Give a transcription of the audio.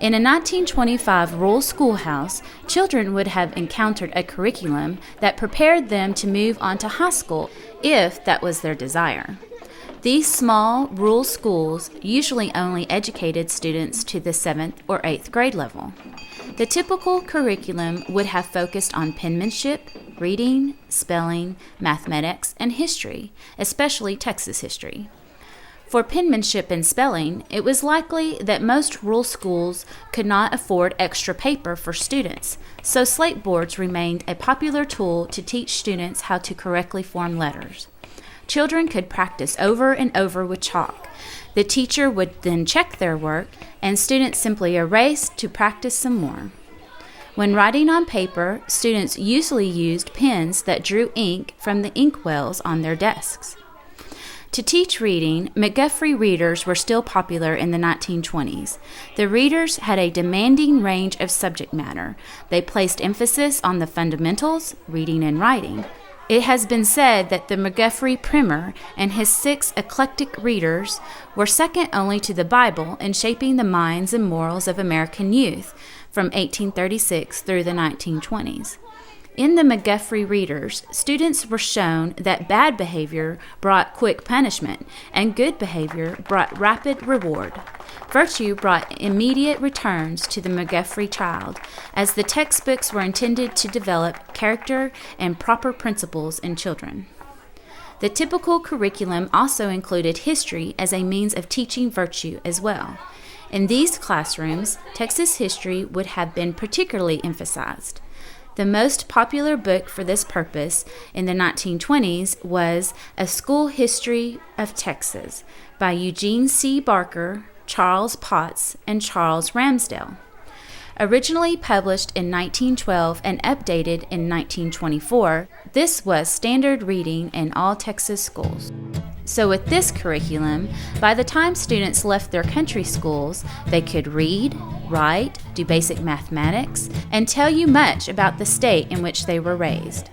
In a 1925 rural schoolhouse, children would have encountered a curriculum that prepared them to move on to high school if that was their desire. These small rural schools usually only educated students to the 7th or 8th grade level. The typical curriculum would have focused on penmanship, reading, spelling, mathematics, and history, especially Texas history. For penmanship and spelling, it was likely that most rural schools could not afford extra paper for students, so slate boards remained a popular tool to teach students how to correctly form letters. Children could practice over and over with chalk. The teacher would then check their work, and students simply erased to practice some more. When writing on paper, students usually used pens that drew ink from the inkwells on their desks. To teach reading, McGuffey Readers were still popular in the 1920s. The readers had a demanding range of subject matter. They placed emphasis on the fundamentals, reading and writing. It has been said that the McGuffey Primer and his 6 eclectic readers were second only to the Bible in shaping the minds and morals of American youth from 1836 through the 1920s. In the McGuffey Readers, students were shown that bad behavior brought quick punishment and good behavior brought rapid reward. Virtue brought immediate returns to the McGuffey child, as the textbooks were intended to develop character and proper principles in children. The typical curriculum also included history as a means of teaching virtue as well. In these classrooms, Texas history would have been particularly emphasized. The most popular book for this purpose in the 1920s was A School History of Texas by Eugene C. Barker, Charles Potts, and Charles Ramsdell. Originally published in 1912 and updated in 1924, this was standard reading in all Texas schools. So with this curriculum, by the time students left their country schools, they could read, write, do basic mathematics, and tell you much about the state in which they were raised.